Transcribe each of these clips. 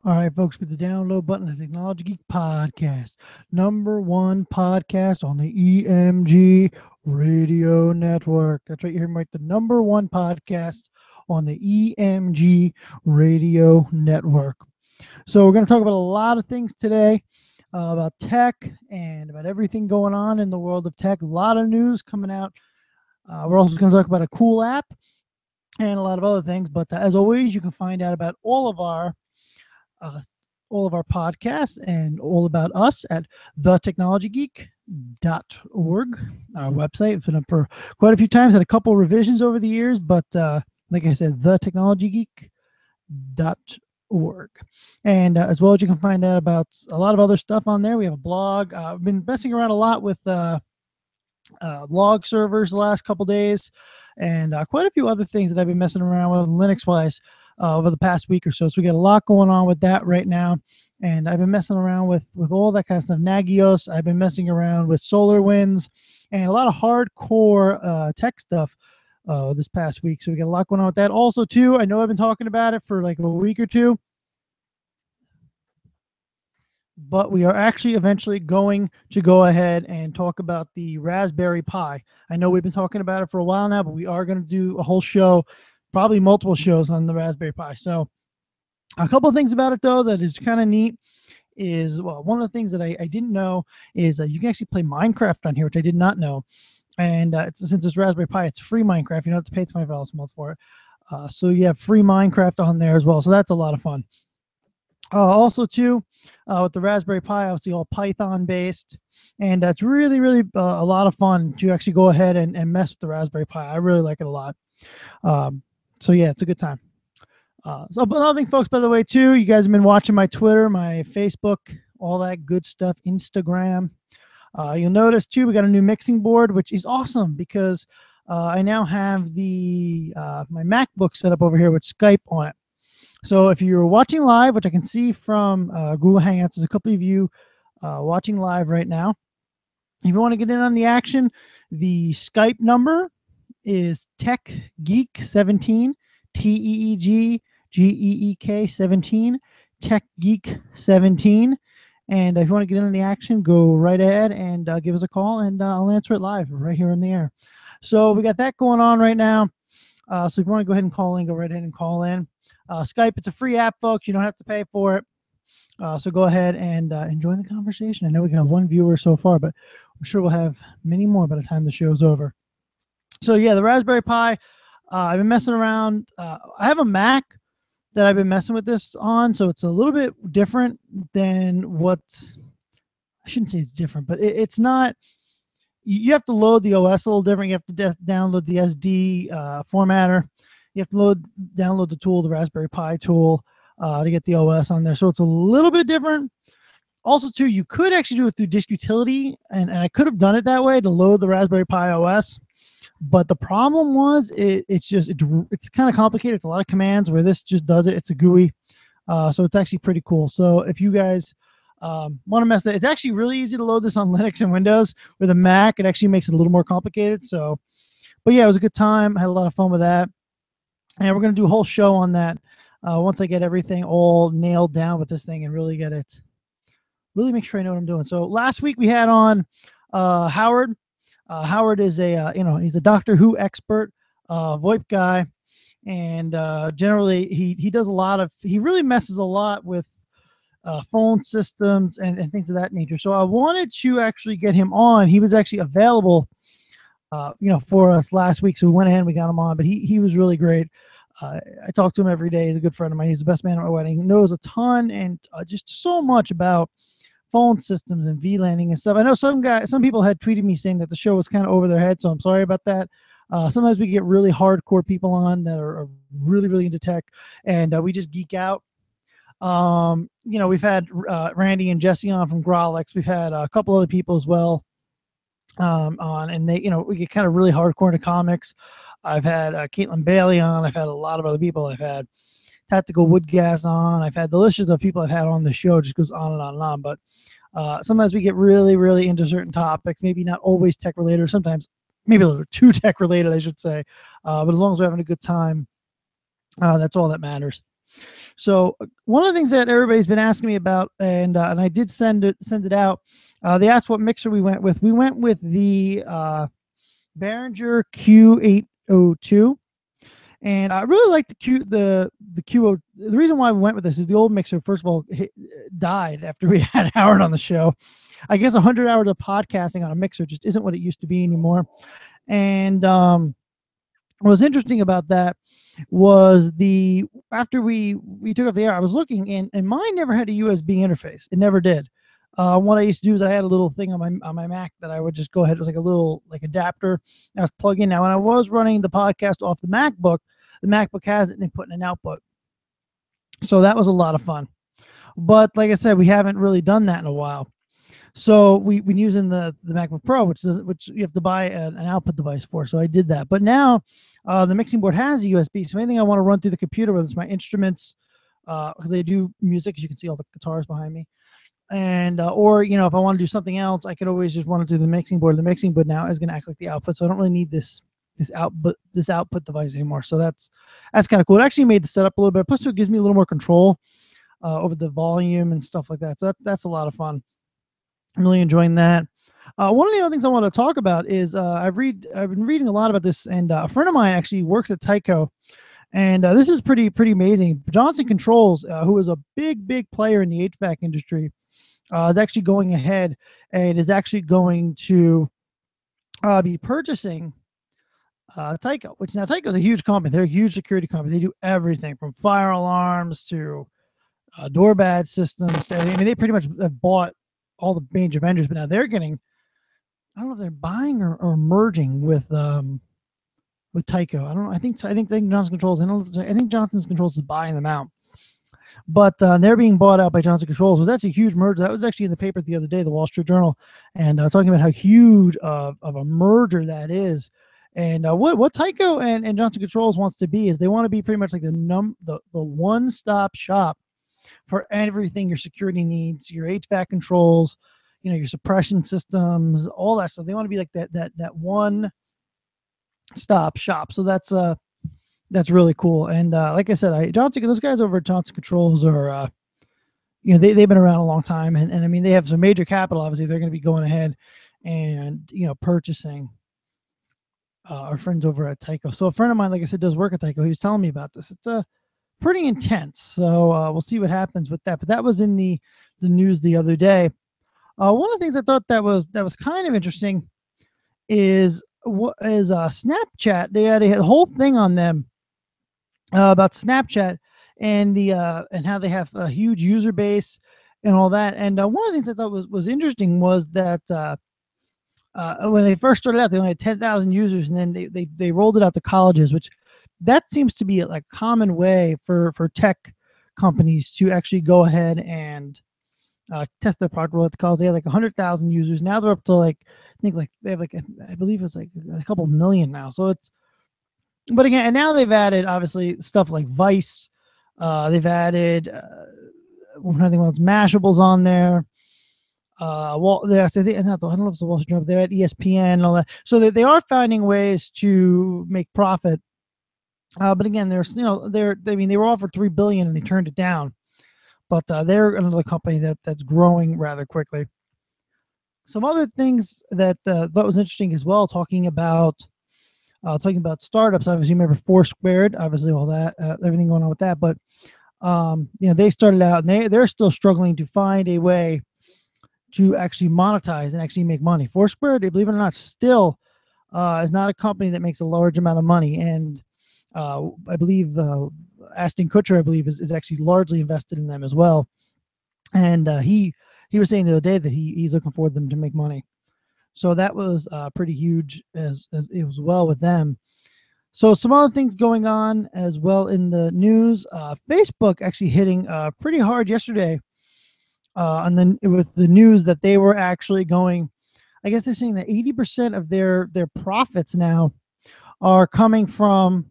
All right, folks, with the download button of the Technology Geek podcast, #1 podcast on the EMG radio network. That's right, you hear me right, the #1 podcast on the EMG radio network. So we're going to talk about a lot of things today, about tech and about everything going on in the world of tech. A lot of news coming out. We're also going to talk about a cool app and a lot of other things. But as always, you can find out about uh, all of our podcasts and all about us at thetechnologygeek.org, our website. It's been up for quite a few times, had a couple of revisions over the years, but like I said, thetechnologygeek.org. And as well as you can find out about a lot of other stuff on there. We have a blog. I've been messing around a lot with log servers the last couple days, and quite a few other things that I've been messing around with Linux-wise over the past week or so. So we got a lot going on with that right now, and I've been messing around with all that kind of stuff. Nagios, I've been messing around with SolarWinds, and a lot of hardcore tech stuff this past week. So we got a lot going on with that. Also, too, I know I've been talking about it for like a week or two, but we are actually eventually going to go ahead and talk about the Raspberry Pi. I know we've been talking about it for a while now, but we are going to do a whole show, probably multiple shows on the Raspberry Pi. So a couple of things about it, though, that is kind of neat is, well, one of the things that I didn't know is you can actually play Minecraft on here, which I did not know. And since it's Raspberry Pi, it's free Minecraft. You don't have to pay $25 a month for it. So you have free Minecraft on there as well. So that's a lot of fun. Also, too, with the Raspberry Pi, obviously all Python based, and it's really, really a lot of fun to actually go ahead and mess with the Raspberry Pi. I really like it a lot. So yeah, it's a good time. So another thing, folks, by the way, too, you guys have been watching my Twitter, my Facebook, all that good stuff, Instagram. You'll notice, too, we got a new mixing board, which is awesome because I now have the my MacBook set up over here with Skype on it. So if you're watching live, which I can see from Google Hangouts, there's a couple of you watching live right now. If you want to get in on the action, the Skype number is TechGeek17, TEEGGEEK 17, TechGeek17. And if you want to get in on the action, go right ahead and give us a call, and I'll answer it live right here in the air. So we got that going on right now. So if you want to go ahead and call in, go right ahead and call in. Skype, it's a free app, folks. You don't have to pay for it. So go ahead and enjoy the conversation. I know we have one viewer so far, but I'm sure we'll have many more by the time the show's over. So yeah, the Raspberry Pi, I've been messing around. I have a Mac that I've been messing with this on, so it's a little bit different than what, I shouldn't say it's different, but it's not. You have to load the OS a little different. You have to download the SD formatter. You have to download the tool, the Raspberry Pi tool, to get the OS on there. So it's a little bit different. Also, too, you could actually do it through Disk Utility, and I could have done it that way to load the Raspberry Pi OS. But the problem was it's kind of complicated. It's a lot of commands where this just does it. It's a GUI. So it's actually pretty cool. So if you guys want to mess with it, it's actually really easy to load this on Linux and Windows. With a Mac, it actually makes it a little more complicated. So, but yeah, it was a good time. I had a lot of fun with that. And we're going to do a whole show on that once I get everything all nailed down with this thing and really get it, really make sure I know what I'm doing. So last week we had on Howard. Howard is he's a Doctor Who expert, VoIP guy, and generally he does he really messes a lot with phone systems and things of that nature. So I wanted to actually get him on. He was actually available for us last week. So we went ahead and we got him on, but he was really great. I talk to him every day. He's a good friend of mine. He's the best man at my wedding. He knows a ton and just so much about phone systems and VLANing and stuff. I know some people had tweeted me saying that the show was kind of over their head, so I'm sorry about that. Sometimes we get really hardcore people on that are really, really into tech, and we just geek out. We've had Randy and Jesse on from Growlex. We've had a couple other people as well on, and they, we get kind of really hardcore into comics. I've had Caitlin Bailey on. I've had a lot of other people. I've had Tactical Woodgas on. I've had the list of people I've had on the show just goes on and on and on. But sometimes we get really, really into certain topics, maybe not always tech related, or sometimes maybe a little bit too tech related, I should say. But as long as we're having a good time, that's all that matters. So one of the things that everybody's been asking me about, and I did send it out. They asked what mixer we went with. We went with the Behringer Q802. And I really like the Q. The reason why we went with this is the old mixer, first of all, died after we had Howard on the show. I guess 100 hours of podcasting on a mixer just isn't what it used to be anymore. And what was interesting about that was after we took off the air, I was looking, and mine never had a USB interface. It never did. What I used to do is I had a little thing on my Mac that I would just go ahead. It was like a little adapter. I was plugging in. Now, when I was running the podcast off the MacBook has it and put in an output. So that was a lot of fun. But like I said, we haven't really done that in a while. So we've been using the MacBook Pro, which you have to buy an output device for. So I did that. But now the mixing board has a USB. So anything I want to run through the computer, whether it's my instruments, because they do music, as you can see all the guitars behind me, and or if I want to do something else, I could always just run it through the mixing board. The mixing board now is going to act like the output, so I don't really need this output device anymore. So that's kind of cool. It actually made the setup a little bit. Plus, it gives me a little more control over the volume and stuff like that. So that's a lot of fun. I'm really enjoying that. One of the other things I want to talk about is I've been reading a lot about this, and a friend of mine actually works at Tyco, and this is pretty amazing. Johnson Controls, who is a big player in the HVAC industry, is actually going ahead and is actually going to be purchasing Tyco, which now Tyco is a huge company. They're a huge security company. They do everything from fire alarms to door badge systems. I mean, they pretty much have bought all the major vendors, but now they're getting, I don't know if they're buying or merging with Tyco. I don't know. I think Johnson Controls. I think Johnson Controls is buying them out, but they're being bought out by Johnson Controls. So that's a huge merger. That was actually in the paper the other day, the Wall Street Journal, and talking about how huge of a merger that is. And what Tyco and Johnson Controls wants to be is they want to be pretty much like the one-stop shop for everything your security needs, your HVAC controls, your suppression systems, all that stuff. They want to be like that one-stop shop. So that's really cool. And like I said, those guys over at Johnson Controls are, they've been around a long time, and I mean they have some major capital. Obviously, they're going to be going ahead and purchasing our friends over at Tyco. So a friend of mine, like I said, does work at Tyco. He was telling me about this. It's pretty intense. So we'll see what happens with that. But that was in the news the other day. One of the things I thought that was kind of interesting is Snapchat. They had a whole thing on them about Snapchat and and how they have a huge user base and all that. And one of the things I thought was interesting was that when they first started out, they only had 10,000 users, and then they rolled it out to colleges, which that seems to be a common way for tech companies to actually go ahead and test their product, roll out to college. They had 100,000 users. Now they're up to they have I believe it's a couple million now. So but again, and now they've added obviously stuff like Vice. They've added one of the Mashables on there. I don't know if it's the Wall Street Journal, but they're at ESPN and all that. So they are finding ways to make profit. But again, they were offered $3 billion and they turned it down. But they're another company that's growing rather quickly. Some other things that thought was interesting as well, talking about startups. Obviously, you remember Foursquare, obviously all that, everything going on with that. But they started out and they're still struggling to find a way to actually monetize and actually make money. Foursquare, believe it or not, still is not a company that makes a large amount of money. And I believe Ashton Kutcher, is actually largely invested in them as well. And he was saying the other day that he's looking for them to make money. So that was pretty huge as it was well with them. So some other things going on as well in the news. Facebook actually hitting pretty hard yesterday. And then with the news that they were actually going, I guess they're saying that 80% of their profits now are coming from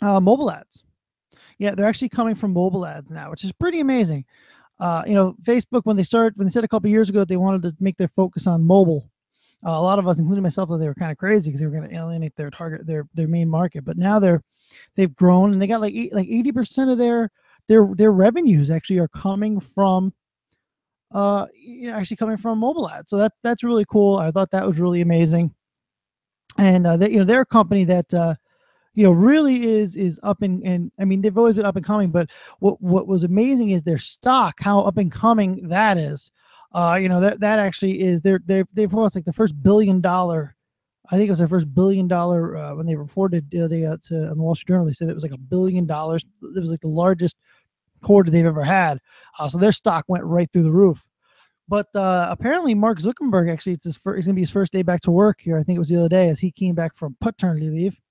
mobile ads. Yeah, they're actually coming from mobile ads now, which is pretty amazing. Facebook, when they said a couple of years ago that they wanted to make their focus on mobile, A lot of us, including myself, thought they were kind of crazy because they were going to alienate their target, their main market. But now they've grown, and they got like 80% of their revenues actually are coming from actually coming from mobile ads. So that's really cool. I thought that was really amazing. And they're a company that really is up and I mean, they've always been up and coming, but what was amazing is their stock, how up and coming that is. That actually is they've lost like the first $1 billion. I think it was their first $1 billion when they reported on the Wall Street Journal. They said it was like $1 billion. It was like the largest quarter they've ever had. So their stock went right through the roof. But apparently, Mark Zuckerberg actually it's going to be his first day back to work here. I think it was the other day as he came back from paternity leave.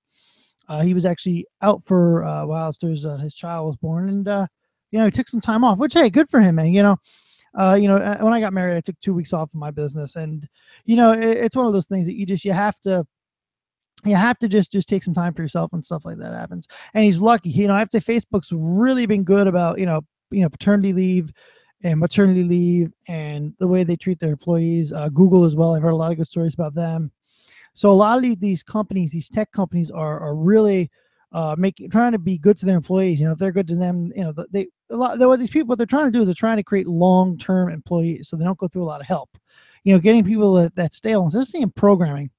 He was actually out for a while after his child was born, and he took some time off. Which, hey, good for him, man. When I got married, I took 2 weeks off of my business, and it's one of those things that you have to just take some time for yourself and stuff like that happens. And he's lucky. I have to say Facebook's really been good about paternity leave and maternity leave and the way they treat their employees. Google as well. I've heard a lot of good stories about them. So a lot of these companies, these tech companies, are really trying to be good to their employees. If they're good to them, what these people, what they're trying to do is they're trying to create long-term employees, so they don't go through a lot of help. Getting people that stale, instead of seeing programming,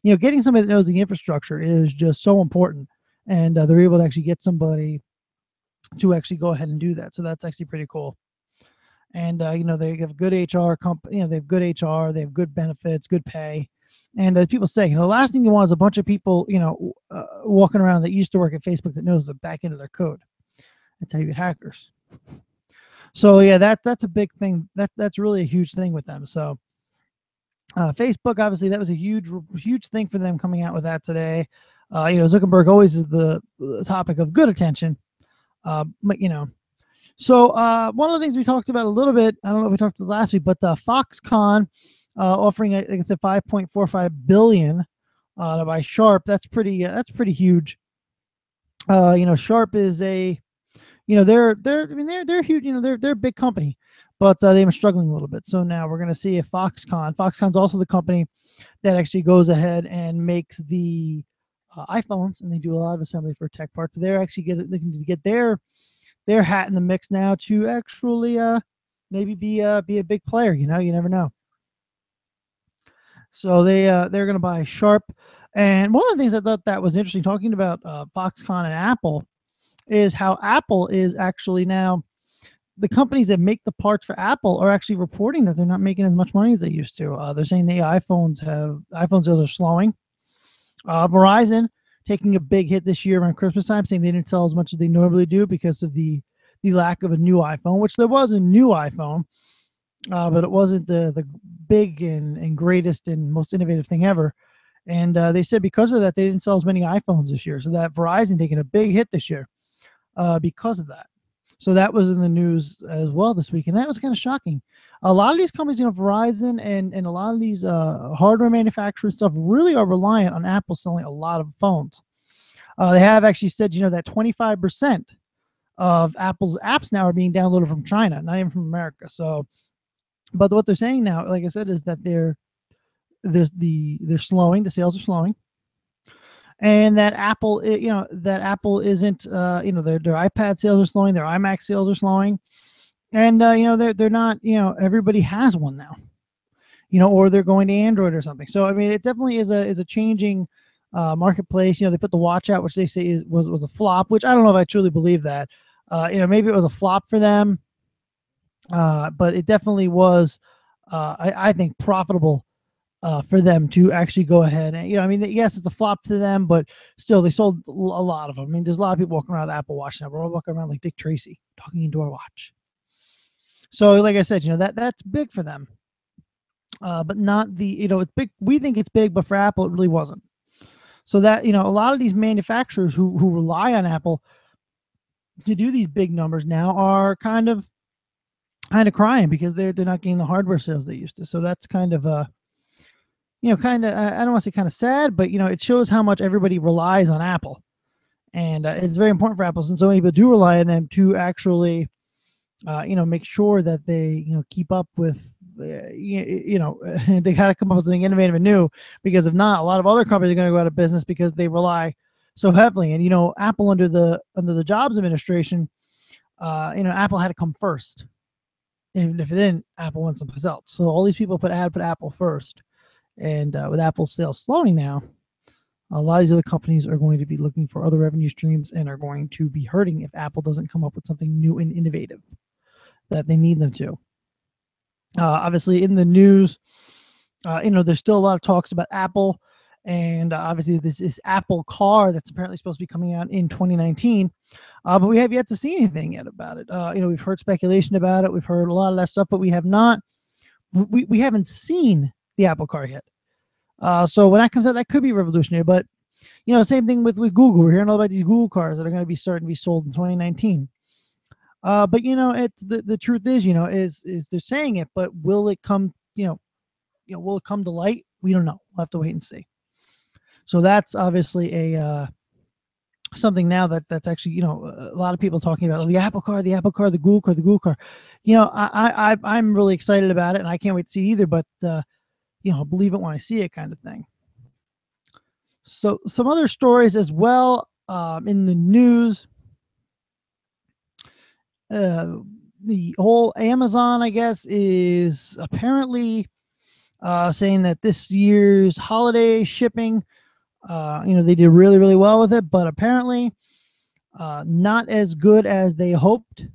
getting somebody that knows the infrastructure is just so important, and they're able to actually get somebody to actually go ahead and do that. So that's actually pretty cool. And they have good HR company. They have good HR. They have good benefits, good pay. And as people say, the last thing you want is a bunch of people, walking around that used to work at Facebook that knows the back end of their code. That's how you get hackers. So yeah, that's a big thing. That's really a huge thing with them. So Facebook, obviously, that was a huge thing for them coming out with that today. Zuckerberg always is the topic of good attention. So one of the things we talked about a little bit, I don't know if we talked about last week, but Foxconn offering, I think it's a $5.45 billion to buy Sharp. That's pretty huge. Sharp is they're huge. They're a big company, but they've been struggling a little bit. So now we're going to see if Foxconn's also the company that actually goes ahead and makes the iPhones, and they do a lot of assembly for tech parts. They're actually looking to get their hat in the mix now to actually maybe be a big player. You never know. So they're going to buy Sharp. And one of the things I thought that was interesting, talking about Foxconn and Apple, is how Apple is actually now, the companies that make the parts for Apple are actually reporting that they're not making as much money as they used to. They're saying the iPhone sales are slowing. Verizon taking a big hit this year around Christmas time, saying they didn't sell as much as they normally do because of the lack of a new iPhone, which there was a new iPhone, but it wasn't the big and greatest and most innovative thing ever. And they said because of that, they didn't sell as many iPhones this year. So that Verizon taking a big hit this year because of that. So that was in the news as well this week. And that was kind of shocking. A lot of these companies, Verizon and a lot of these hardware manufacturers stuff really are reliant on Apple selling a lot of phones. They have actually said, that 25% of Apple's apps now are being downloaded from China, not even from America. So, but what they're saying now, like I said, is that they're slowing. The sales are slowing, and that Apple, isn't, their iPad sales are slowing, their iMac sales are slowing, and they're not, everybody has one now, or they're going to Android or something. So I mean, it definitely is a changing marketplace. They put the watch out, which they say was a flop, which I don't know if I truly believe that. Maybe it was a flop for them, but it definitely was, I think, profitable for them to actually go ahead and, yes, it's a flop to them, but still they sold a lot of them. I mean, there's a lot of people walking around with Apple Watch now. We're all walking around like Dick Tracy talking into our watch. So like I said, that's big for them, but not the, it's big. We think it's big, but for Apple, it really wasn't. So that, a lot of these manufacturers who rely on Apple to do these big numbers now are kind of crying because they're not getting the hardware sales they used to. So that's kind of I don't want to say kind of sad, but it shows how much everybody relies on Apple, and it's very important for Apple, since so many people do rely on them to actually make sure that they keep up with they got to come up with something innovative and new, because if not, a lot of other companies are going to go out of business because they rely so heavily. And Apple under the Jobs administration, Apple had to come first. Even if it didn't, Apple went someplace else. So all these people put Apple first, and with Apple's sales slowing now, a lot of these other companies are going to be looking for other revenue streams and are going to be hurting if Apple doesn't come up with something new and innovative that they need them to. Obviously, in the news, there's still a lot of talks about Apple, and obviously this Apple car that's apparently supposed to be coming out in 2019, but we have yet to see anything yet about it. We've heard speculation about it, we've heard a lot of that stuff, but we haven't seen the Apple car yet. So when that comes out, that could be revolutionary. But same thing with Google. We're hearing all about these Google cars that are going to be starting to be sold in 2019. But it's the truth is, is they're saying it, but will it come? Will it come to light? We don't know. We'll have to wait and see. So that's obviously a something now that's actually a lot of people talking about the Apple car, the Google car. I'm really excited about it, and I can't wait to see either. But I'll believe it when I see it, kind of thing. So some other stories as well in the news. The whole Amazon, I guess, is apparently saying that this year's holiday shipping, they did really, really well with it, but apparently not as good as they hoped.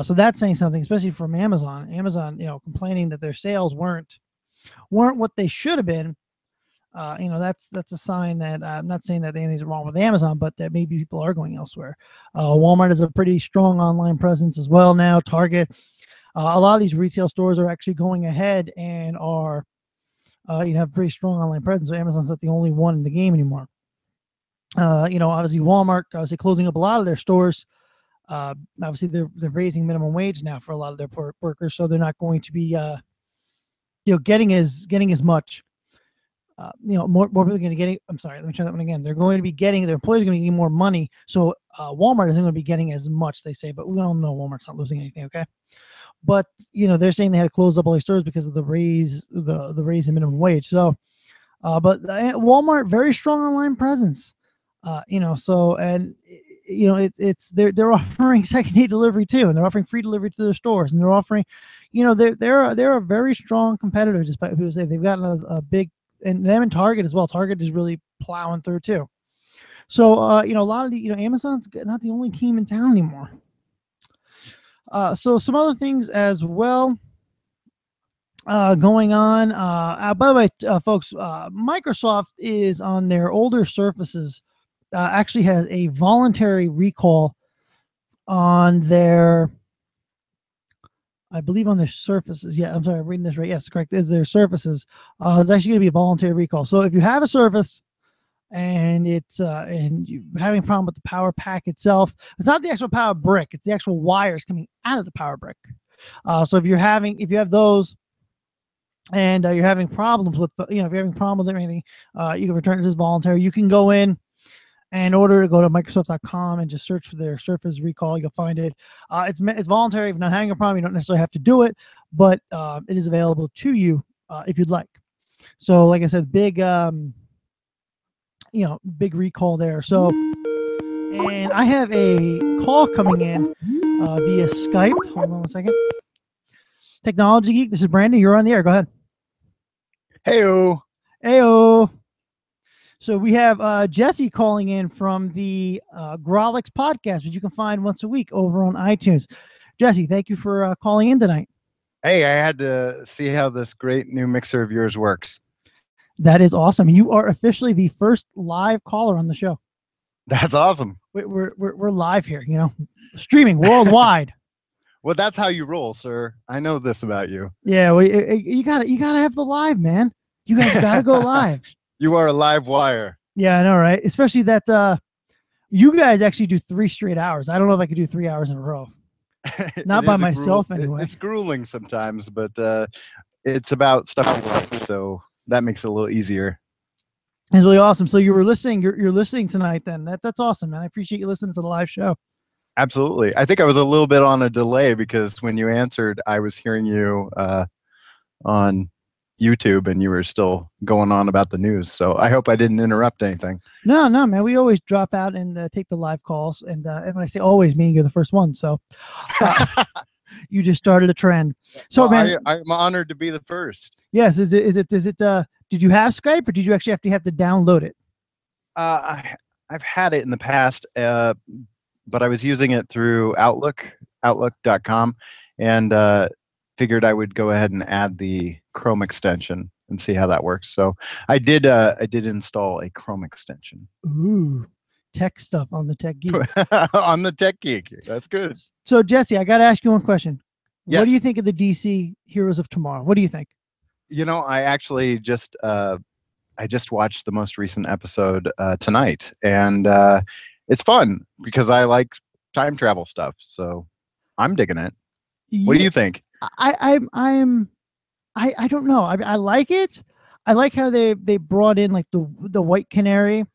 So that's saying something, especially from Amazon. Amazon, complaining that their sales weren't what they should have been. That's a sign that I'm not saying that anything's wrong with Amazon, but that maybe people are going elsewhere. Walmart has a pretty strong online presence as well now. Target, a lot of these retail stores are actually going ahead and are, have a pretty strong online presence. So Amazon's not the only one in the game anymore. Obviously Walmart, obviously closing up a lot of their stores. Obviously they're raising minimum wage now for a lot of their workers, so they're not going to be, getting as much. More people are going to get. I'm sorry, let me try that one again. They're going to be getting, their employees are going to be getting more money. So Walmart isn't going to be getting as much, they say, but we all know Walmart's not losing anything. Okay. But, they're saying they had to close up all these stores because of the raise in minimum wage. So, but Walmart, very strong online presence, so, and, they're offering second day delivery too, and they're offering free delivery to their stores, and they're offering, they're a very strong competitor, despite people say they've got a big, and them and Target as well. Target is really plowing through too. So, a lot of the, Amazon's not the only team in town anymore. So some other things as well going on. By the way, folks, Microsoft is on their older Surfaces, actually has a voluntary recall on their, I believe on their Surfaces. Yeah, I'm sorry, I'm reading this right. Yes, correct. Is their Surfaces. It's actually going to be a voluntary recall. So if you have a Surface and it's and you're having a problem with the power pack itself, it's not the actual power brick, it's the actual wires coming out of the power brick. So if you have those and you're having problems with, if you're having a problem with anything, you can return it as voluntary. You can go in and order to go to Microsoft.com and just search for their Surface recall. You'll find it. It's voluntary. If you're not having a problem, you don't necessarily have to do it, but it is available to you if you'd like. So, like I said, big recall there. So, and I have a call coming in via Skype. Hold on a second. Technology Geek, this is Brandon. You're on the air. Go ahead. Heyo. Heyo. So we have Jesse calling in from the Grolix podcast, which you can find once a week over on iTunes. Jesse, thank you for calling in tonight. Hey, I had to see how this great new mixer of yours works. That is awesome. You are officially the first live caller on the show. That's awesome. We're live here, streaming worldwide. Well, that's how you roll, sir. I know this about you. Yeah, well, you gotta have the live, man. You guys gotta go live. You are a live wire. Yeah, I know, right? Especially that you guys actually do 3 straight hours. I don't know if I could do 3 hours in a row. Not by myself, anyway. It's grueling sometimes, but it's about stuff you like, so that makes it a little easier. It's really awesome. So you were listening. You're listening tonight. Then that's awesome, man. I appreciate you listening to the live show. Absolutely. I think I was a little bit on a delay because when you answered, I was hearing you on YouTube, and you were still going on about the news. So I hope I didn't interrupt anything. No, man. We always drop out and take the live calls, and when I say always, meaning you're the first one. So you just started a trend. So, well, man, I'm honored to be the first. yes. Is it? Did you have Skype, or did you actually have to download it? I've had it in the past, but I was using it through Outlook.com, and figured I would go ahead and add the Chrome extension and see how that works. So I did install a Chrome extension. Ooh, tech stuff on the Tech Geek. On the Tech Geek. That's good. So, Jesse, I got to ask you one question. Yes. What do you think of the DC Heroes of Tomorrow? What do you think? I actually just watched the most recent episode tonight, and it's fun because I like time travel stuff. So I'm digging it. Yeah, what do you think? I don't know. I like it. I like how they brought in like the White Canary,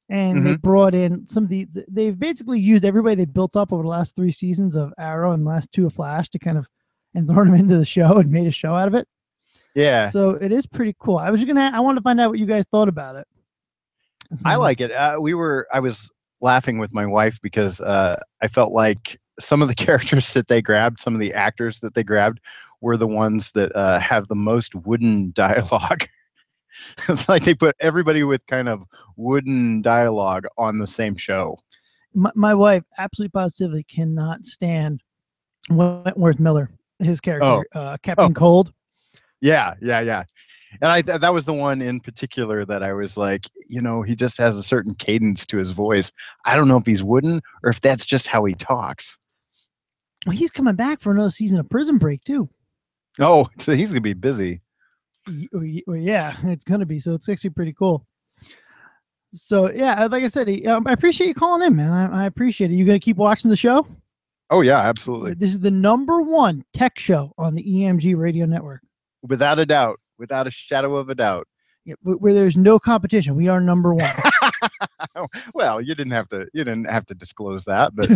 and they brought in some of they've basically used everybody they built up over the last 3 seasons of Arrow and last 2 of Flash to kind of and thrown them into the show and made a show out of it. Yeah. So it is pretty cool. I wanted to find out what you guys thought about it. I like it. I was laughing with my wife because I felt like some of the characters that they grabbed, some of the actors that they grabbed, were the ones that have the most wooden dialogue. It's like they put everybody with kind of wooden dialogue on the same show. My wife absolutely positively cannot stand Wentworth Miller, his character, Captain Cold. Yeah. And that was the one in particular that I was like, he just has a certain cadence to his voice. I don't know if he's wooden or if that's just how he talks. Well, he's coming back for another season of Prison Break too. Oh, so he's gonna be busy. Well, yeah, it's gonna be. So it's actually pretty cool. So yeah, like I said, I appreciate you calling in, man. I appreciate it. You gonna keep watching the show? Oh yeah, absolutely. This is the #1 tech show on the EMG radio network. Without a doubt, without a shadow of a doubt. Yeah, where there's no competition, we are #1. Well, you didn't have to disclose that, but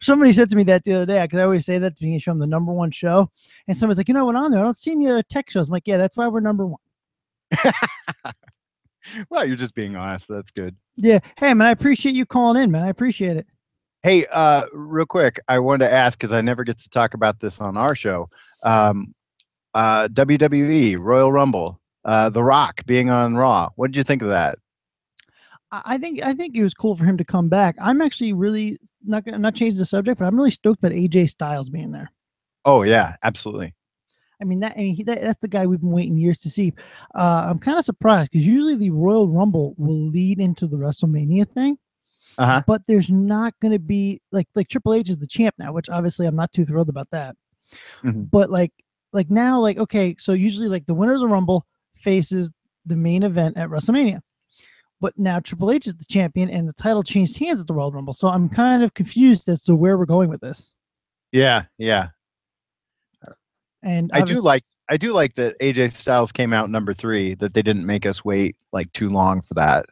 somebody said to me that the other day, because I always say that to me, show them the #1 show, and somebody's like, I went on there, I don't see any tech shows. I'm like, yeah, that's why we're #1. Well, you're just being honest. That's good. Yeah. Hey, man, I appreciate you calling in, man. I appreciate it. Hey, real quick, I wanted to ask, because I never get to talk about this on our show. WWE Royal Rumble, The Rock being on Raw. What did you think of that? I think it was cool for him to come back. I'm actually really not changing the subject, but I'm really stoked about AJ Styles being there. Oh yeah, absolutely. That's the guy we've been waiting years to see. I'm kind of surprised because usually the Royal Rumble will lead into the WrestleMania thing. But there's not going to be like Triple H is the champ now, which obviously I'm not too thrilled about that. But like now, okay, so usually like the winner of the Rumble faces the main event at WrestleMania. But now Triple H is the champion and the title changed hands at the Royal Rumble. So I'm kind of confused as to where we're going with this. Yeah. And I do like that AJ Styles came out #3, that they didn't make us wait like too long for that.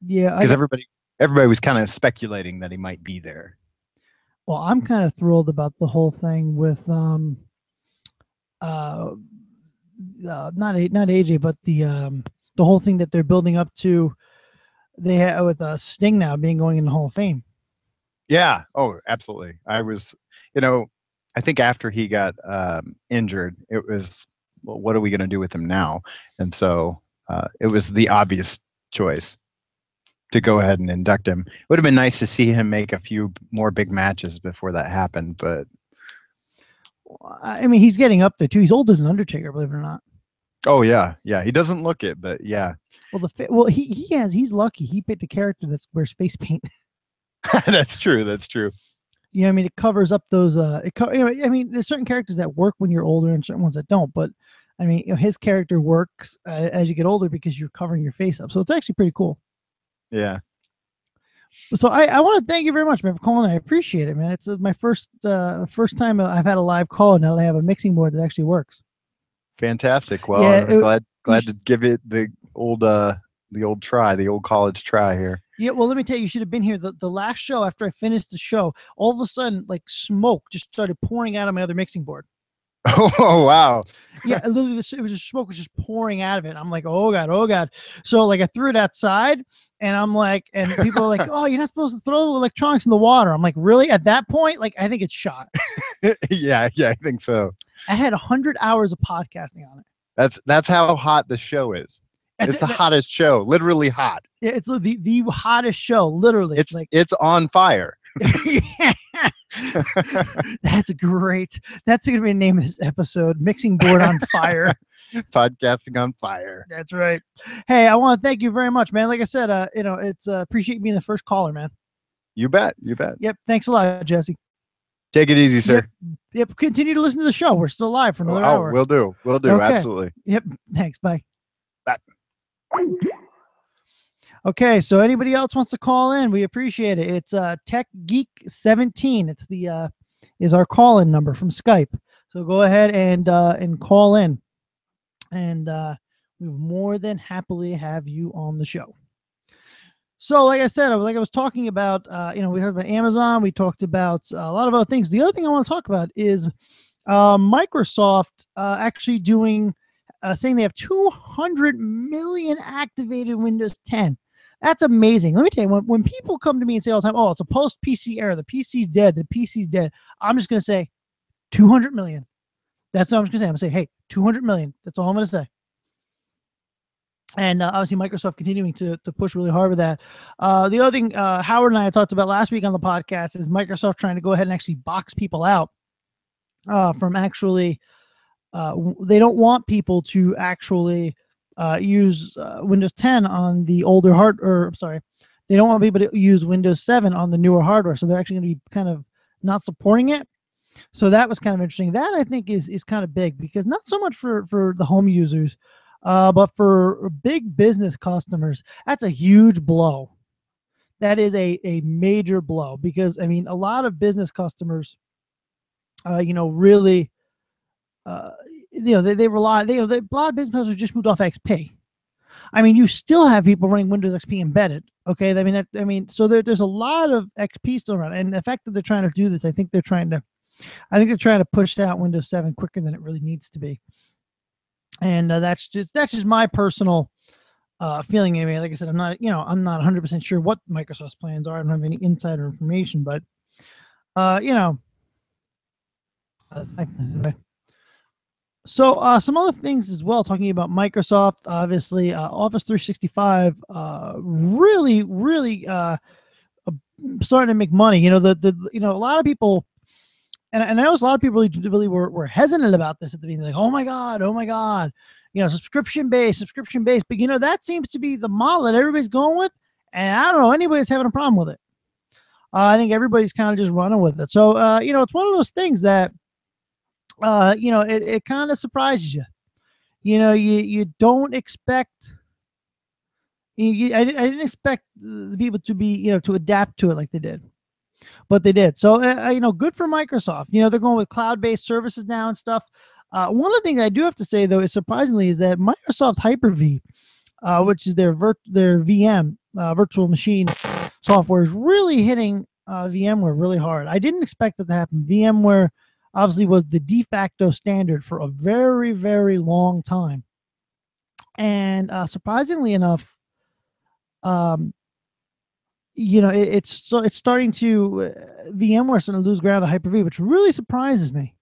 Yeah. Because everybody was kind of speculating that he might be there. Well, I'm kind of thrilled about the whole thing with not AJ, but the whole thing that they're building up to. They have with Sting now being going in the Hall of Fame. Yeah. Oh, absolutely. I was, I think after he got injured, it was, well, what are we going to do with him now? And so it was the obvious choice to go ahead and induct him. It would have been nice to see him make a few more big matches before that happened, but I mean, he's getting up there too. He's older than Undertaker, believe it or not. Oh yeah, he doesn't look it, but yeah. Well, he's lucky. He picked a character that wears face paint. That's true. You know, I mean, it covers up those. There's certain characters that work when you're older and certain ones that don't. But I mean, his character works as you get older because you're covering your face up. So it's actually pretty cool. Yeah. So I want to thank you very much, man, for calling. I appreciate it, man. It's my first time I've had a live call, and now I have a mixing board that actually works. Fantastic. Well, yeah, I was glad to give it the old college try here. Yeah, well, let me tell you should have been here. The last show, after I finished the show, all of a sudden, like smoke just started pouring out of my other mixing board. Oh wow. Yeah, literally, it was just smoke was just pouring out of it. I'm like, oh god, oh god. So like I threw it outside, and I'm like, and people are like, oh, you're not supposed to throw electronics in the water. I'm like, really? At that point, like I think it's shot. Yeah, I think so. I had 100 hours of podcasting on it. That's how hot the show is. It's the hottest show, literally hot. Yeah, it's the hottest show, literally. It's on fire. That's great. That's going to be the name of this episode, Mixing Board on Fire. Podcasting on fire. That's right. Hey, I want to thank you very much, man. Like I said, it's appreciate being the first caller, man. You bet. Yep. Thanks a lot, Jesse. Take it easy, sir. Yep. Continue to listen to the show. We're still live for another hour. We'll do. Okay. Absolutely. Yep. Thanks. Bye. Bye. Okay, so anybody else wants to call in, we appreciate it. It's Tech Geek 17. It's the is our call-in number from Skype. So go ahead and call in, and we will more than happily have you on the show. So, like I said, like I was talking about, we heard about Amazon. We talked about a lot of other things. The other thing I want to talk about is Microsoft actually doing saying they have 200 million activated Windows 10. That's amazing. Let me tell you, when people come to me and say all the time, oh, it's a post-PC era, the PC's dead, I'm just going to say 200 million. That's what I'm just going to say. I'm going to say, hey, 200 million. That's all I'm going to say. And obviously Microsoft continuing to push really hard with that. The other thing Howard and I talked about last week on the podcast is Microsoft trying to go ahead and actually box people out from actually, they don't want people to actually use Windows 10 on the older they don't want people to use Windows 7 on the newer hardware. So they're actually going to be kind of not supporting it. So that was kind of interesting. That I think is kind of big, because not so much for the home users, but for big business customers, that's a huge blow. That is a major blow, because I mean, a lot of business customers, really, they rely, a lot of business customers just moved off XP. I mean, you still have people running Windows XP embedded. Okay. So there's a lot of XP still around, and the fact that they're trying to do this, I think they're trying to push out Windows 7 quicker than it really needs to be. And that's just my personal feeling anyway. Like I said, I'm not 100% sure what Microsoft's plans are. I don't have any insider information, but So some other things as well, talking about Microsoft, obviously, Office 365 really starting to make money. A lot of people, and I know a lot of people really were hesitant about this at the beginning, like, oh my god, subscription based. But that seems to be the model that everybody's going with, and I don't know anybody's having a problem with it. I think everybody's kind of just running with it. So it's one of those things that it kind of surprises you. You don't expect. I didn't expect the people to be to adapt to it like they did. But they did. So, good for Microsoft. They're going with cloud-based services now and stuff. One of the things I do have to say, though, is surprisingly, is that Microsoft Hyper-V, which is their VM, virtual machine software, is really hitting VMware really hard. I didn't expect that to happen. VMware obviously was the de facto standard for a very, very long time. And surprisingly enough, it's starting to VMware starting to lose ground to Hyper-V, which really surprises me.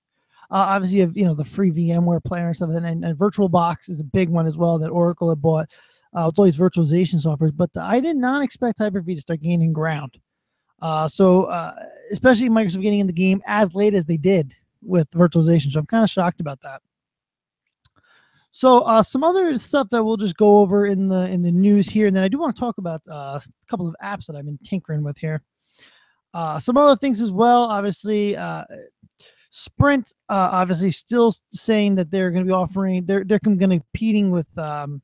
Obviously, you have the free VMware player and stuff, and VirtualBox is a big one as well that Oracle had bought with all these virtualization softwares. But I did not expect Hyper-V to start gaining ground. Especially Microsoft getting in the game as late as they did with virtualization. So I'm kind of shocked about that. So some other stuff that we'll just go over in the news here, and then I do want to talk about a couple of apps that I've been tinkering with here. Some other things as well. Obviously, Sprint obviously still saying that they're going to be offering, they're going to be competing with the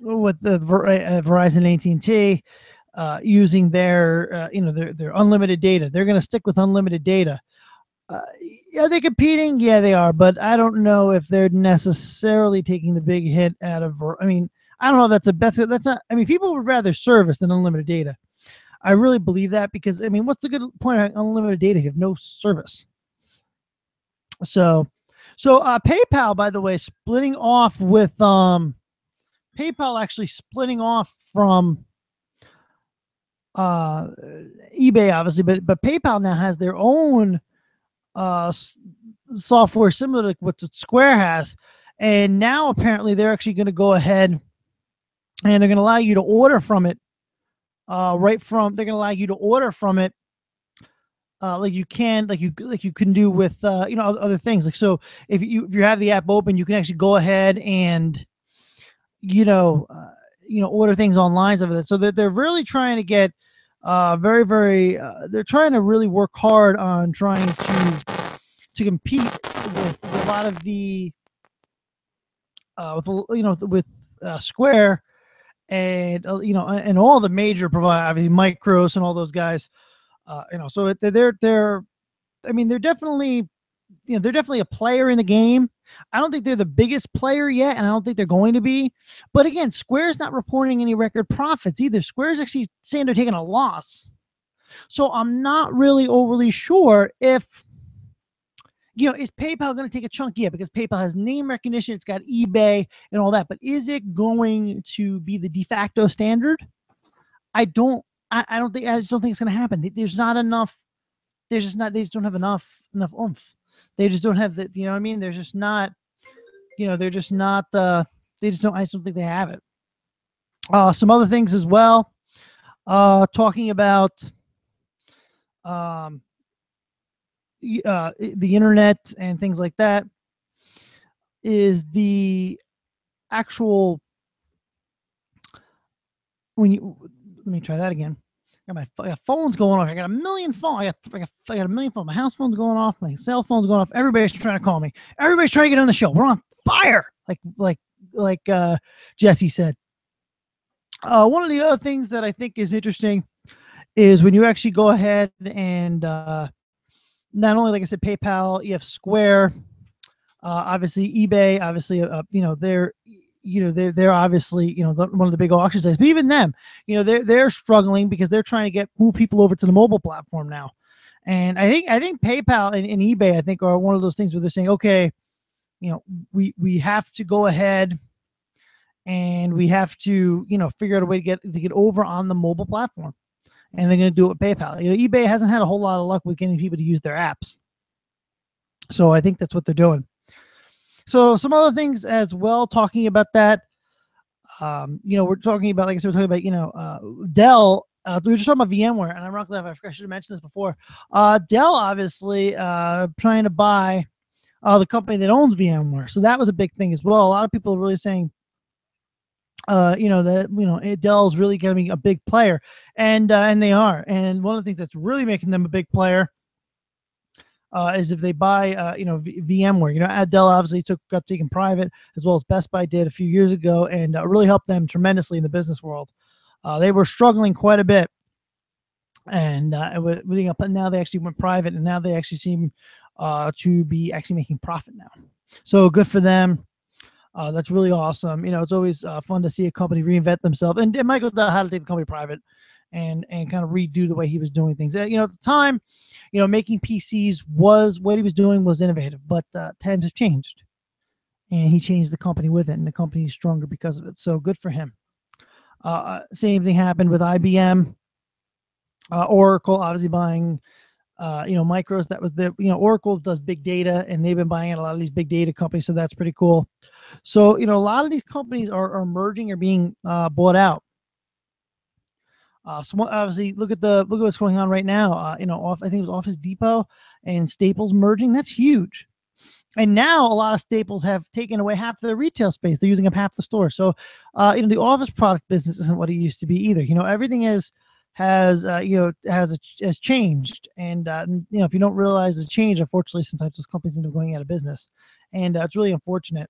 Verizon and AT&T using their their unlimited data. They're going to stick with unlimited data. Are they competing? Yeah, they are, but I don't know if they're necessarily taking the big hit out of. I don't know. That's not. People would rather service than unlimited data. I really believe that, because what's the good point of unlimited data if you have no service? So So PayPal, by the way, splitting off with PayPal actually splitting off from eBay, obviously, but PayPal now has their own software similar to what Square has, and now apparently they're actually going to go ahead and they're going to allow you to order from it. They're going to allow you to order from it like you can do with other things. Like, so if you have the app open, you can actually go ahead and order things online, stuff like that. So they're really trying to get they're trying to really work hard on trying to compete with a lot of the with Square and and all the major providers, Micros and all those guys. So they're I mean, they're definitely a player in the game. I don't think they're the biggest player yet, and I don't think they're going to be. But again, Square's not reporting any record profits either. Square's actually saying they're taking a loss. So I'm not really overly sure if, is PayPal going to take a chunk? Yeah, because PayPal has name recognition. It's got eBay and all that. But is it going to be the de facto standard? I just don't think it's going to happen. There's not enough. They just don't have enough oomph. They just don't have the, you know what I mean? They're just not, they're just not, I just don't think they have it. Some other things as well, talking about the internet and things like that, is the actual, let me try that again. I got phones going off. I got a million phones. I got a million phones. My house phone's going off. My cell phone's going off. Everybody's trying to call me. Everybody's trying to get on the show. We're on fire, like Jesse said. One of the other things that I think is interesting is when you actually go ahead and not only, like I said, PayPal, you have Square, obviously eBay, obviously, they're obviously, one of the big auction sites, but even them, they're struggling because they're trying to move people over to the mobile platform now. And I think PayPal and eBay, I think, are one of those things where they're saying, okay, we have to go ahead and we have to, figure out a way to get over on the mobile platform. And they're going to do it with PayPal. eBay hasn't had a whole lot of luck with getting people to use their apps. So I think that's what they're doing. So some other things as well, talking about that, we're talking about, like I said, we're talking about, Dell. We were just talking about VMware, and ironically, I should have mentioned this before. Dell, obviously, trying to buy the company that owns VMware. So that was a big thing as well. A lot of people are really saying, that, Dell's really going to be a big player, and they are. And one of the things that's really making them a big player is if they buy, VMware. Dell obviously got taken private, as well as Best Buy did a few years ago, and really helped them tremendously in the business world. They were struggling quite a bit, and now they actually went private, and now they actually seem to be actually making profit now. So good for them. That's really awesome. It's always fun to see a company reinvent themselves. And Michael Dell had to take the company private and kind of redo the way he was doing things. At the time, making PCs was what he was doing was innovative, but times have changed, and he changed the company with it, and the company is stronger because of it. So good for him. Same thing happened with IBM, Oracle, obviously buying, Micros. That was Oracle does big data, and they've been buying a lot of these big data companies. So that's pretty cool. So, a lot of these companies are merging or being bought out. So obviously, look at what's going on right now. I think it was Office Depot and Staples merging. That's huge. And now a lot of Staples have taken away half of their retail space. They're using up half the store. So, the office product business isn't what it used to be either. Everything has changed. And, if you don't realize the change, unfortunately, sometimes those companies end up going out of business. And it's really unfortunate.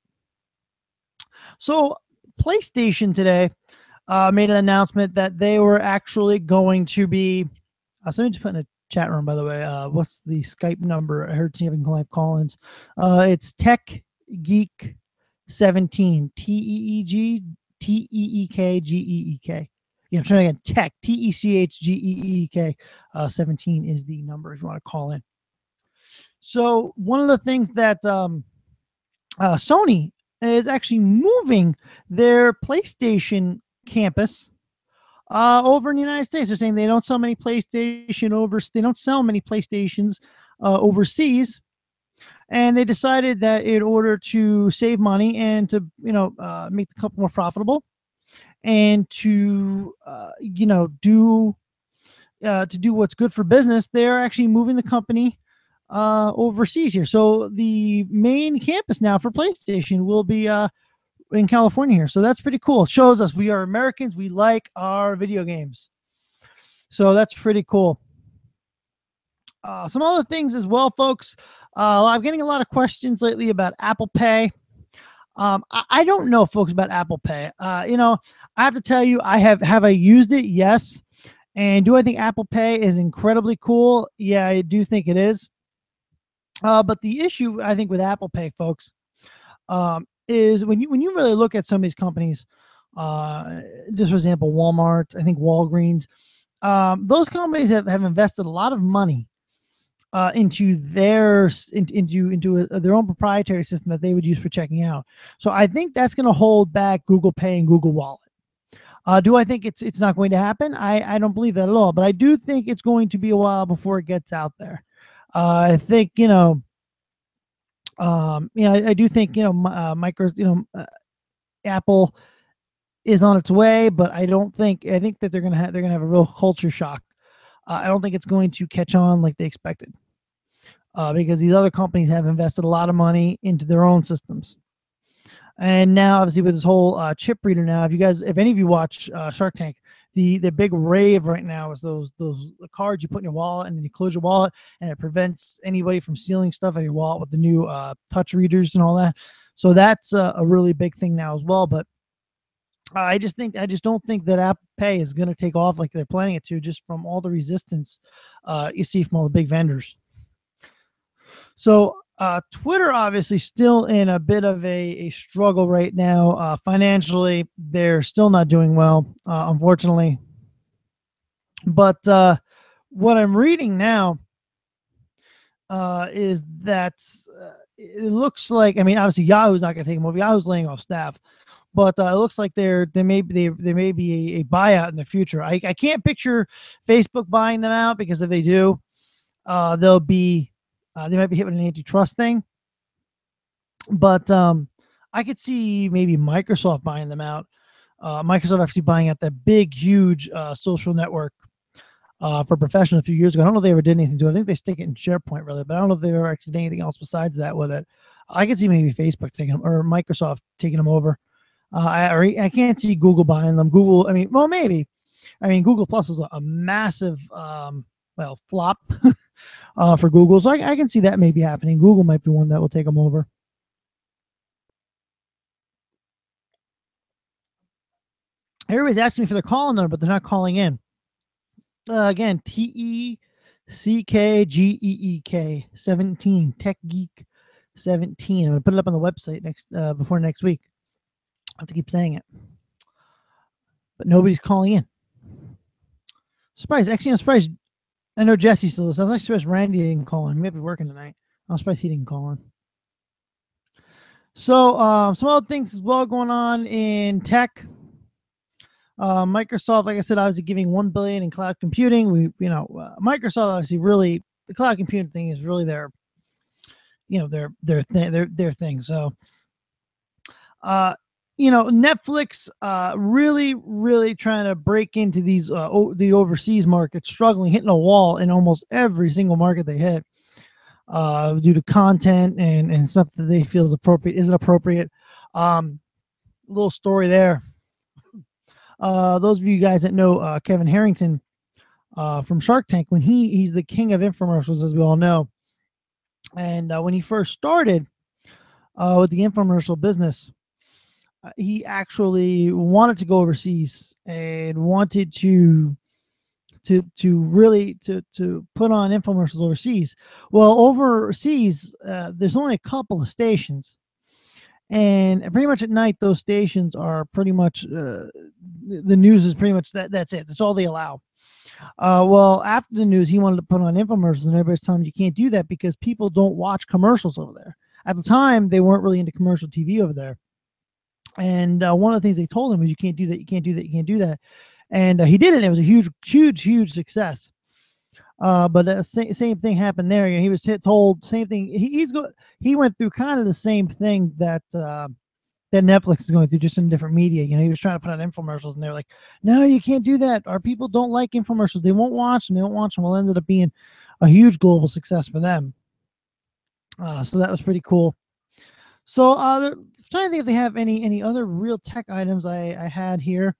So PlayStation today made an announcement that they were actually going to be, somebody just put in a chat room, by the way, what's the Skype number? I heard Stephen Collins. It's Tech Geek 17, TEEGEEK. Yeah, I'm trying again. Tech, TECHGEEK 17 is the number if you want to call in. So one of the things that Sony is actually moving their PlayStation campus over in the United States. They're saying they don't sell many they don't sell many PlayStations overseas, and they decided that in order to save money and to make the company more profitable and to do what's good for business, they're actually moving the company overseas here. So the main campus now for PlayStation will be in California here. So that's pretty cool. It shows us we are Americans. We like our video games. So that's pretty cool. Some other things as well, folks. I'm getting a lot of questions lately about Apple Pay. I don't know, folks, about Apple Pay. I have to tell you, have I used it? Yes. And do I think Apple Pay is incredibly cool? Yeah, I do think it is. But the issue, I think, with Apple Pay, folks, is when you really look at some of these companies, just for example, Walmart, I think Walgreens, those companies have invested a lot of money into their own proprietary system that they would use for checking out. So I think that's going to hold back Google Pay and Google Wallet. Do I think it's not going to happen? I don't believe that at all. But I do think it's going to be a while before it gets out there. I think I do think Apple is on its way, but I think that they're gonna have a real culture shock. I don't think it's going to catch on like they expected, because these other companies have invested a lot of money into their own systems. And now, obviously, with this whole chip reader, now, if any of you watch Shark Tank, the big rave right now is those cards you put in your wallet, and then you close your wallet, and it prevents anybody from stealing stuff out of your wallet with the new touch readers and all that. So that's a really big thing now as well. But I just don't think that Apple Pay is going to take off like they're planning it to, just from all the resistance you see from all the big vendors. So Twitter obviously still in a bit of a struggle right now. Financially, they're still not doing well, unfortunately. But what I'm reading now is that it looks like, obviously Yahoo's not going to take them over. Yahoo's laying off staff. But it looks like there may be a buyout in the future. I can't picture Facebook buying them out, because if they do, they might be hit with an antitrust thing. But I could see maybe Microsoft buying them out. Microsoft actually buying out that big, huge social network for professionals a few years ago. I don't know if they ever did anything to it. I think they stick it in SharePoint, really, but I don't know if they ever actually did anything else besides that with it. I could see maybe Facebook taking them, or Microsoft taking them over. I can't see Google buying them. Google, maybe. Google Plus is a massive, flop for Google. So I can see that maybe happening. Google might be one that will take them over. Everybody's asking me for the call number, but they're not calling in. Again, TECKGEEK 17, Tech Geek 17. I'm going to put it up on the website before next week. I have to keep saying it, but nobody's calling in. Surprised. Actually, I'm surprised. I know Jesse still listens. I'm surprised Randy didn't call in. He might be working tonight. I'm surprised he didn't call in. So some other things as well going on in tech. Microsoft, like I said, obviously giving $1 billion in cloud computing. Microsoft obviously really, the cloud computing thing is really their thing. So Netflix really trying to break into these the overseas markets, struggling, hitting a wall in almost every single market they hit due to content and stuff that they feel isn't appropriate. Little story there. Those of you guys that know Kevin Harrington from Shark Tank, when he's the king of infomercials, as we all know, and when he first started with the infomercial business, he actually wanted to go overseas and wanted to really put on infomercials overseas. Well, overseas, there's only a couple of stations, and pretty much at night, those stations are pretty much the news is pretty much that's it. That's all they allow. Well, after the news, he wanted to put on infomercials, and everybody's telling him you can't do that because people don't watch commercials over there. at the time they weren't really into commercial TV over there. And one of the things they told him was, you can't do that, you can't do that, you can't do that. And he did it. And it was a huge success. But same thing happened there. He was told same thing. He went through kind of the same thing that that Netflix is going through, just in different media. He was trying to put out infomercials, and they're like, "No, you can't do that. Our people don't like infomercials. They won't watch them. They won't watch them." Well, it ended up being a huge global success for them. So that was pretty cool. So I'm trying to think if they have any other real tech items I had here.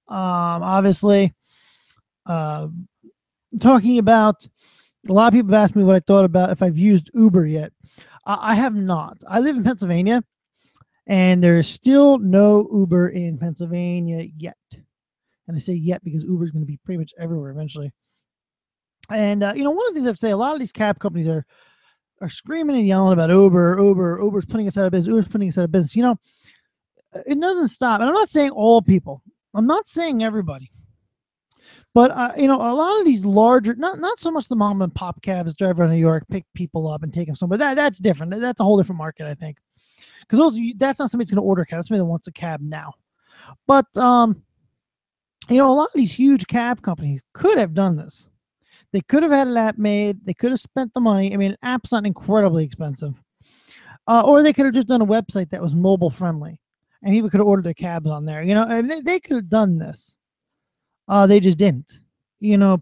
Obviously, talking about, a lot of people have asked me what I thought about if I've used Uber yet. I have not. I live in Pennsylvania, and there is still no Uber in Pennsylvania yet. And I say yet because Uber is going to be pretty much everywhere eventually. And one of the things I've say, a lot of these cab companies are screaming and yelling about Uber's putting us out of business. Uber's putting us out of business. It doesn't stop. And I'm not saying all people. I'm not saying everybody. But a lot of these larger, not so much the mom and pop cabs drive around New York, pick people up and take them somewhere. That's different. That's a whole different market, I think. Because that's not somebody that's going to order a cab. That's somebody that wants a cab now. But a lot of these huge cab companies could have done this. They could have had an app made. They could have spent the money. I mean, an app's not incredibly expensive. Or they could have just done a website that was mobile friendly, and people could have ordered their cabs on there. They could have done this. They just didn't.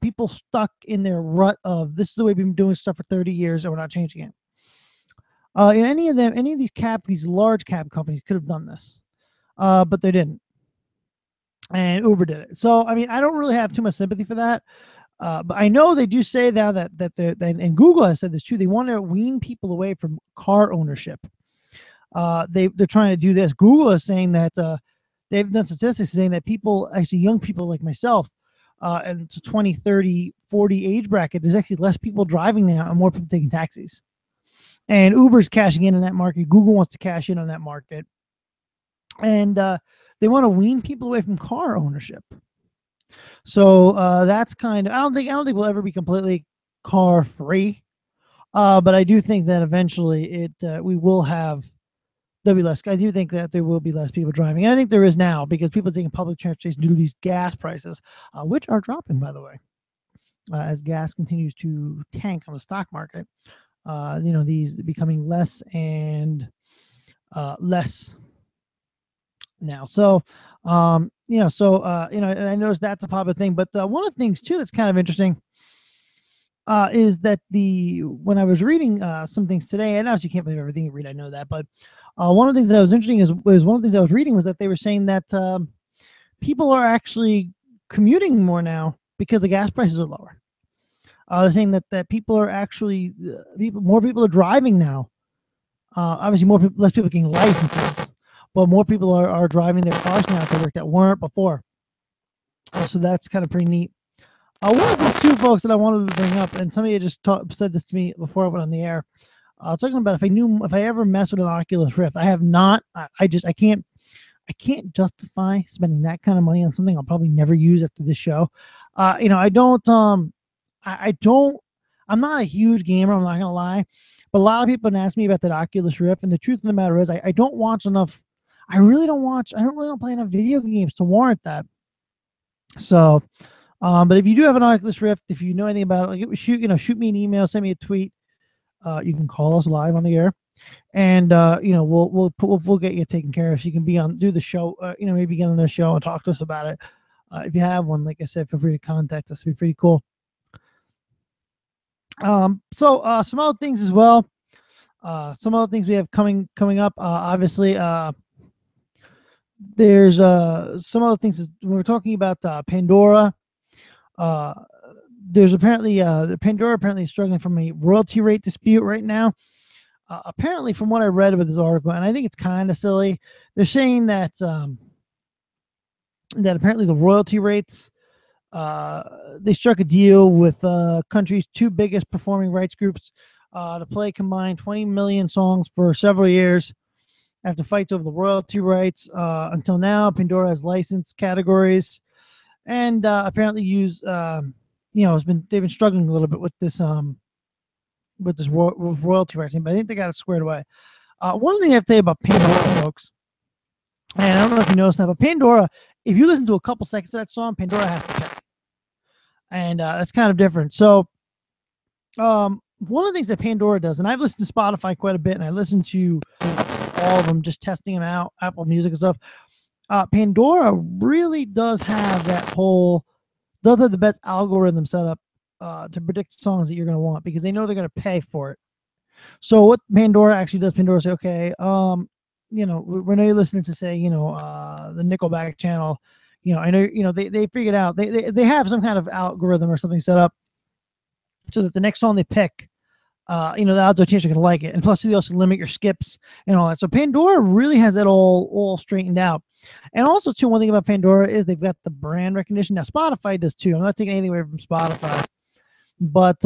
People stuck in their rut of, this is the way we've been doing stuff for 30 years, and we're not changing it. Any of these large cab companies could have done this, but they didn't. And Uber did it. So, I mean, I don't really have too much sympathy for that. But I know they do say now that and Google has said this too, they want to wean people away from car ownership. They're trying to do this. Google is saying that they've done statistics saying that people, actually young people like myself, and to 20, 30, 40 age bracket, there's actually less people driving now and more people taking taxis. And Uber's cashing in on that market. Google wants to cash in on that market. And they want to wean people away from car ownership. So that's kind of, I don't think we'll ever be completely car free. But I do think that eventually we will have, there'll be less. I do think that there will be less people driving. And I think there is now, because people are taking public transportation due to these gas prices, which are dropping, by the way, as gas continues to tank on the stock market. These becoming less and less now. So, I noticed that's a popular thing. But one of the things too that's kind of interesting is that when I was reading some things today, and obviously you can't believe everything you read, I know that, but one of the things that was interesting was one of the things I was reading was that they were saying that people are actually commuting more now because the gas prices are lower. They're saying that people are actually more people are driving now. Obviously, less people getting licenses, but more people are driving their cars now to work that weren't before. So that's kind of pretty neat. One of these two folks that I wanted to bring up, and somebody had just said this to me before I went on the air, talking about if I ever mess with an Oculus Rift. I have not. I can't justify spending that kind of money on something I'll probably never use after this show. I don't. I'm not a huge gamer. I'm not gonna lie, but a lot of people have asked me about that Oculus Rift, and the truth of the matter is, I don't watch enough. I really don't play enough video games to warrant that. So. But if you do have an Oculus Rift, if you know anything about it, shoot me an email, send me a tweet. You can call us live on the air, and we'll get you taken care of. So you can do the show. Maybe get on the show and talk to us about it. If you have one, like I said, feel free to contact us. It'd be pretty cool. So some other things as well. Some other things we have coming up. Obviously, there's some other things when we're talking about Pandora. There's apparently the Pandora apparently is struggling from a royalty rate dispute right now. Apparently, from what I read about this article, and I think it's kind of silly, they're saying that that apparently the royalty rates, they struck a deal with country's two biggest performing rights groups to play combined 20 million songs for several years. After fights over the royalty rights, until now, Pandora has licensed categories. And apparently they've been struggling a little bit with this with this with royalty rights, but I think they got it squared away. One thing I have to say about Pandora, folks, and I don't know if you noticed that, but Pandora, if you listen to a couple seconds of that song, Pandora has to pay. And that's kind of different. So one of the things that Pandora does, and I've listened to Spotify quite a bit, and I listen to all of them, just testing them out, Apple Music and stuff. Pandora really does have does have the best algorithm set up to predict songs that you're going to want, because they know they're going to pay for it. So what Pandora actually does, Pandora say, okay, we know you're listening to, say, the Nickelback channel. I know, they figured out, they have some kind of algorithm or something set up so that the next song they pick, the odds are chance you're going to like it. And plus, they also limit your skips and all that. So Pandora really has it all straightened out. And also, too, one thing about Pandora is they've got the brand recognition. Now, Spotify does, too. I'm not taking anything away from Spotify. But,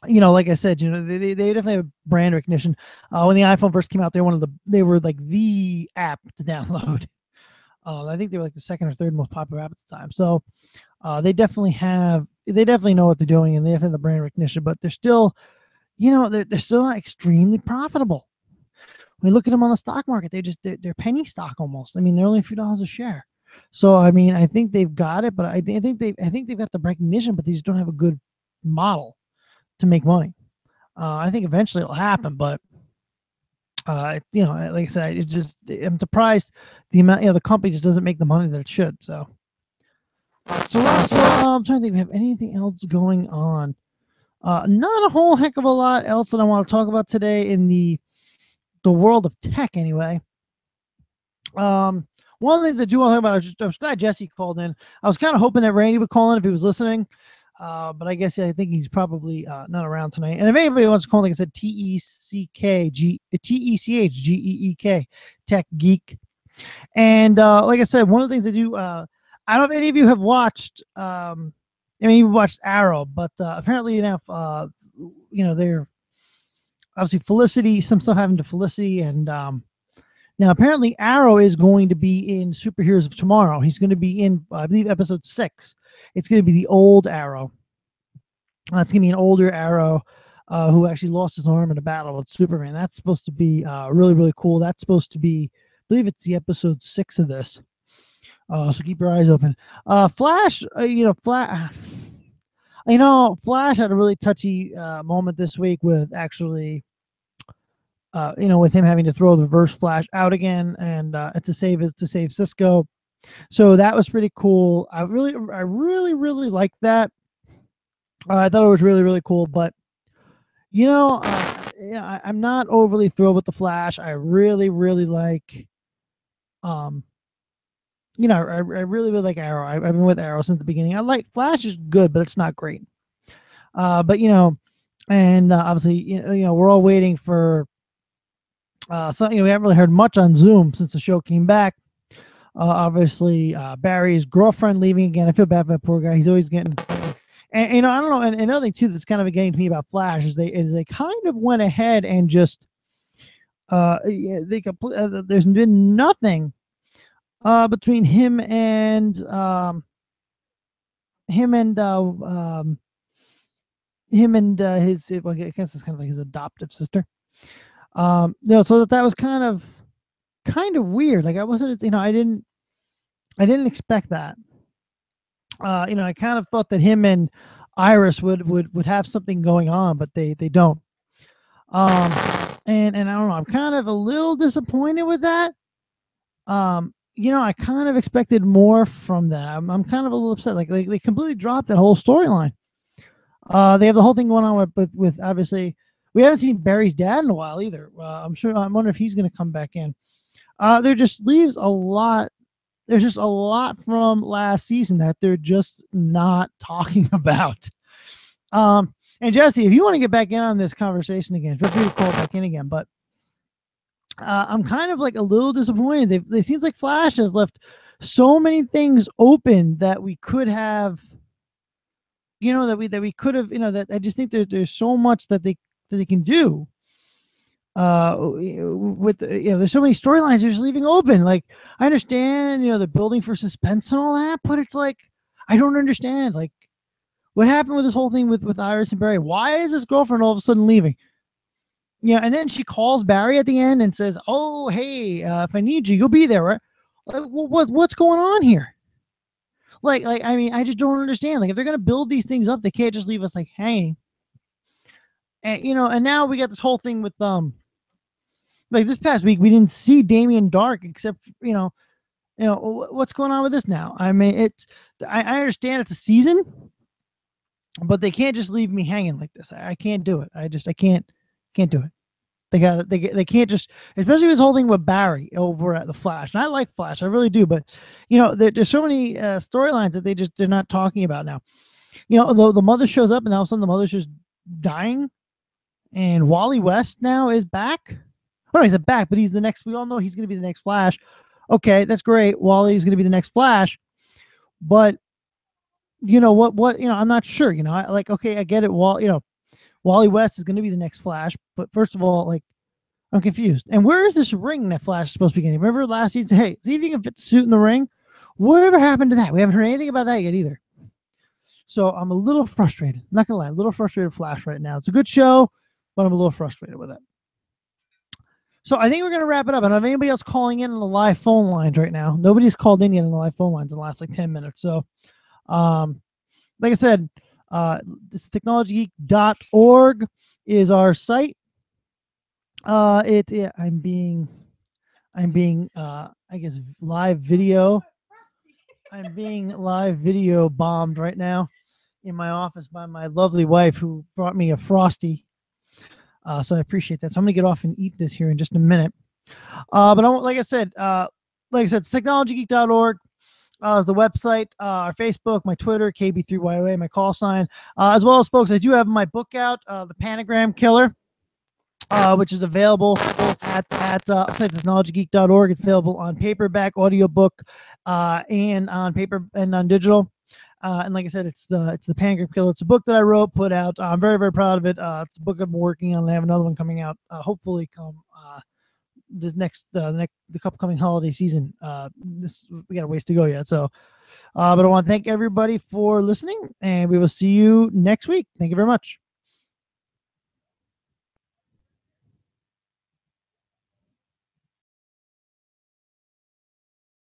like I said, they definitely have brand recognition. When the iPhone first came out, they were like the app to download. I think they were like the second or third most popular app at the time. So they definitely know what they're doing, and they have the brand recognition, but they're still, they're still not extremely profitable. When you look at them on the stock market, they're penny stock almost. I mean, they're only a few dollars a share. So, I mean, I think they've got it, but I think they've got the recognition, but they just don't have a good model to make money. I think eventually it'll happen, but like I said, I'm surprised the amount, the company just doesn't make the money that it should. So I'm trying to think if we have anything else going on. Not a whole heck of a lot else that I want to talk about today in the world of tech, anyway. One of the things I do want to talk about, I was glad Jesse called in. I was kind of hoping that Randy would call in if he was listening. But I guess I think he's probably not around tonight. And if anybody wants to call, like I said, TECHGEEK, Tech Geek. And like I said, one of the things I do, I don't know if any of you have watched, you've watched Arrow, but apparently enough, they're obviously Felicity, some stuff happened to Felicity. And now apparently Arrow is going to be in Superheroes of Tomorrow. He's going to be in, I believe, episode 6. It's going to be the old Arrow. That's going to be an older Arrow who actually lost his arm in a battle with Superman. That's supposed to be really, really cool. That's supposed to be, I believe it's the episode 6 of this. So keep your eyes open. Flash, Flash had a really touchy moment this week with actually, with him having to throw the reverse Flash out again and to save Cisco. So that was pretty cool. I really liked that. I thought it was really, really cool. But I'm not overly thrilled with the Flash. I really, really like, I really, really like Arrow. I've been with Arrow since the beginning. I like Flash is good, but it's not great. But and obviously, we're all waiting for. We haven't really heard much on Zoom since the show came back. Obviously, Barry's girlfriend leaving again. I feel bad for that poor guy. He's always getting, and I don't know. And another thing too that's kind of getting to me about Flash is they kind of went ahead and just there's been nothing between him and his, well, I guess it's kind of like his adoptive sister. So that was kind of weird. Like I wasn't, I didn't expect that. I kind of thought that him and Iris would have something going on, but they don't. And I don't know. I'm kind of a little disappointed with that. I kind of expected more from that. I'm kind of a little upset. Like they completely dropped that whole storyline. They have the whole thing going on with obviously. We haven't seen Barry's dad in a while either. I'm wondering if he's going to come back in. There just leaves a lot. There's just a lot from last season that they're just not talking about. And Jesse, if you want to get back in on this conversation again, feel free to call back in again. But I'm kind of like a little disappointed. It seems like Flash has left so many things open that we could have, that we could have, that I just think there's so much that they can do. With there's so many storylines they're just leaving open. Like I understand, the building for suspense and all that, but it's like I don't understand. Like What happened with this whole thing with Iris and Barry? Why is this girlfriend all of a sudden leaving? Yeah, and then she calls Barry at the end and says, "Oh, hey, if I need you, you'll be there, right?" Like, what's going on here? Like, I mean, I just don't understand. Like, if they're gonna build these things up, they can't just leave us like hanging. And and now we got this whole thing with like this past week we didn't see Damien Dark except what's going on with this now? I mean, I understand it's a season, but they can't just leave me hanging like this. I can't do it. I can't do it. They can't just, especially this whole thing with Barry over at the Flash. And I like Flash, I really do, but there's so many storylines that they're not talking about now. The mother shows up and all of a sudden the mother's just dying, and Wally West now is back. Oh, he's back, but he's the next. We all know he's going to be the next Flash. Okay, that's great. Wally's going to be the next Flash, but what I'm not sure. Okay, I get it. Wally West is going to be the next Flash, but first of all, like, I'm confused. And where is this ring that Flash is supposed to be getting? Remember last season? Hey, see if you can fit the suit in the ring. Whatever happened to that? We haven't heard anything about that yet either. So I'm a little frustrated. I'm not gonna lie, a little frustrated with Flash right now. It's a good show, but I'm a little frustrated with it. So I think we're gonna wrap it up. I don't have anybody else calling in on the live phone lines right now. Nobody's called in yet on the live phone lines in the last like 10 minutes. So, like I said, this is technologygeek.org is our site. I'm being I guess live video. I'm being live video bombed right now in my office by my lovely wife who brought me a Frosty. So I appreciate that. So I'm gonna get off and eat this here in just a minute. But like I said, it's technologygeek.org. Is the website, our Facebook, my Twitter, KB3YOA, my call sign, as well as, folks, I do have my book out, The Panagram Killer, which is available at technologygeek.org. It's available on paperback, audiobook, and on paper and on digital. And like I said, it's the Panagram Killer. It's a book that I wrote, put out. I'm very, very proud of it. It's a book I've been working on. I have another one coming out, hopefully come this the upcoming holiday season. We got a ways to go yet. So, but I want to thank everybody for listening, and we will see you next week. Thank you very much.